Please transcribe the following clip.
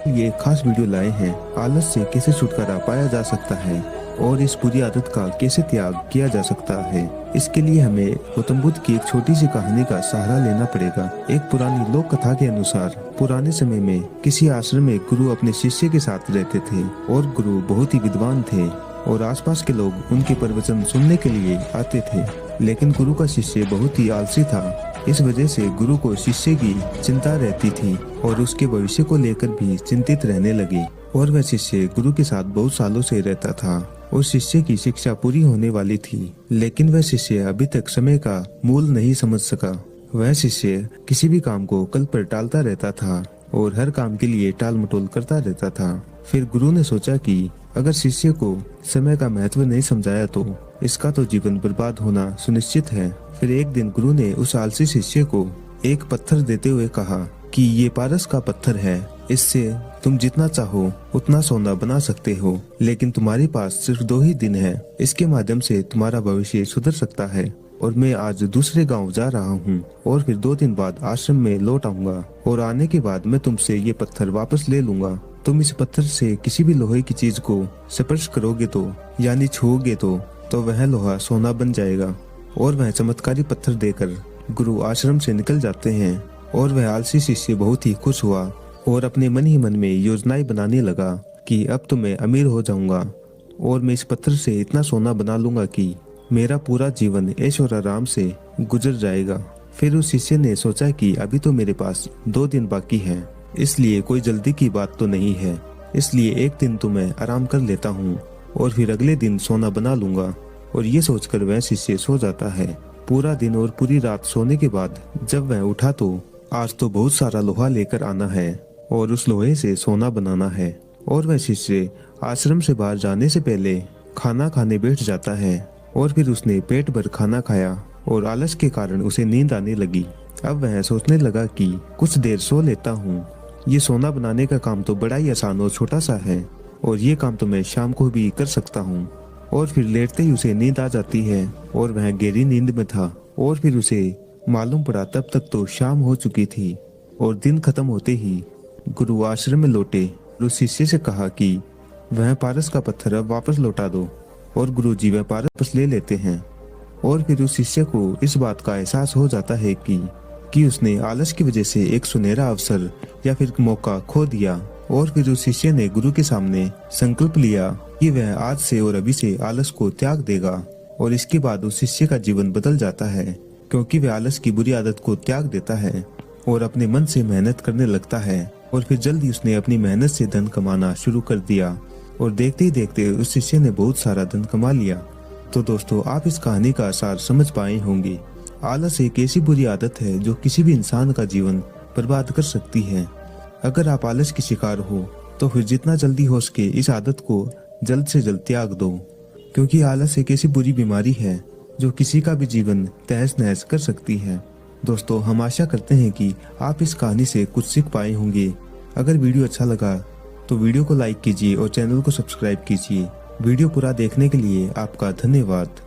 ये खास वीडियो लाए हैं, आलस से कैसे छुटकारा पाया जा सकता है और इस बुरी आदत का कैसे त्याग किया जा सकता है। इसके लिए हमें गौतम बुद्ध की एक छोटी सी कहानी का सहारा लेना पड़ेगा। एक पुरानी लोक कथा के अनुसार पुराने समय में किसी आश्रम में गुरु अपने शिष्य के साथ रहते थे और गुरु बहुत ही विद्वान थे और आसपास के लोग उनके प्रवचन सुनने के लिए आते थे। लेकिन गुरु का शिष्य बहुत ही आलसी था। इस वजह से गुरु को शिष्य की चिंता रहती थी और उसके भविष्य को लेकर भी चिंतित रहने लगे। और वह शिष्य गुरु के साथ बहुत सालों से रहता था और शिष्य की शिक्षा पूरी होने वाली थी, लेकिन वह शिष्य अभी तक समय का मूल नहीं समझ सका। वह शिष्य किसी भी काम को कल पर टालता रहता था और हर काम के लिए टाल मटोल करता रहता था। फिर गुरु ने सोचा कि अगर शिष्य को समय का महत्व नहीं समझाया तो इसका तो जीवन बर्बाद होना सुनिश्चित है। फिर एक दिन गुरु ने उस आलसी शिष्य को एक पत्थर देते हुए कहा कि ये पारस का पत्थर है, इससे तुम जितना चाहो उतना सोना बना सकते हो, लेकिन तुम्हारे पास सिर्फ 2 ही दिन है। इसके माध्यम से तुम्हारा भविष्य सुधर सकता है। और मैं आज दूसरे गांव जा रहा हूँ और फिर 2 दिन बाद आश्रम में लौट आऊंगा और आने के बाद मैं तुमसे ये पत्थर वापस ले लूंगा। तुम इस पत्थर से किसी भी लोहे की चीज को स्पर्श करोगे तो यानी छुओगे तो वह लोहा सोना बन जाएगा। और वह चमत्कारी पत्थर देकर गुरु आश्रम से निकल जाते हैं और वह आलसी शिष्य बहुत ही खुश हुआ और अपने मन ही मन में योजनाएं बनाने लगा कि अब तो मैं अमीर हो जाऊंगा और मैं इस पत्थर से इतना सोना बना लूंगा कि मेरा पूरा जीवन ऐश और आराम से गुजर जाएगा। फिर उस शिष्य ने सोचा कि अभी तो मेरे पास 2 दिन बाकी हैं, इसलिए कोई जल्दी की बात तो नहीं है, इसलिए एक दिन तो मैं आराम कर लेता हूँ और फिर अगले दिन सोना बना लूंगा। और ये सोचकर वह शिष्य सो जाता है। पूरा दिन और पूरी रात सोने के बाद जब वह उठा तो आज तो बहुत सारा लोहा लेकर आना है और उस लोहे से सोना बनाना है। और वह शिष्य आश्रम से बाहर जाने से पहले खाना खाने बैठ जाता है और फिर उसने पेट भर खाना खाया और आलस के कारण उसे नींद आने लगी। अब वह सोचने लगा कि कुछ देर सो लेता हूँ, ये सोना बनाने का काम तो बड़ा ही आसान और छोटा सा है और ये काम तो मैं शाम को भी कर सकता हूँ। और फिर लेटते ही उसे नींद आ जाती है और वह गहरी नींद में था। और फिर उसे मालूम पड़ा तब तक तो शाम हो चुकी थी और दिन खत्म होते ही गुरु आश्रम में लौटे और उस शिष्य से कहा कि वह पारस का पत्थर अब वापस लौटा दो। और गुरुजी वह पारस वापस ले लेते हैं। और फिर उस शिष्य को इस बात का एहसास हो जाता है कि उसने आलस की वजह से एक सुनहरा अवसर या फिर मौका खो दिया। और फिर उस शिष्य ने गुरु के सामने संकल्प लिया कि वह आज से और अभी से आलस को त्याग देगा। और इसके बाद उस शिष्य का जीवन बदल जाता है, क्योंकि वह आलस की बुरी आदत को त्याग देता है और अपने मन से मेहनत करने लगता है। और फिर जल्दी उसने अपनी मेहनत से धन कमाना शुरू कर दिया और देखते ही देखते उस शिष्य ने बहुत सारा धन कमा लिया। तो दोस्तों, आप इस कहानी का सार समझ पाए होंगे। आलस एक ऐसी बुरी आदत है जो किसी भी इंसान का जीवन बर्बाद कर सकती है। अगर आप आलस की शिकार हो तो फिर जितना जल्दी हो सके इस आदत को जल्द से जल्द त्याग दो, क्योंकि आलस एक ऐसी बुरी बीमारी है जो किसी का भी जीवन तहस नहस कर सकती है। दोस्तों, हम आशा करते हैं कि आप इस कहानी से कुछ सीख पाए होंगे। अगर वीडियो अच्छा लगा तो वीडियो को लाइक कीजिए और चैनल को सब्सक्राइब कीजिए। वीडियो पूरा देखने के लिए आपका धन्यवाद।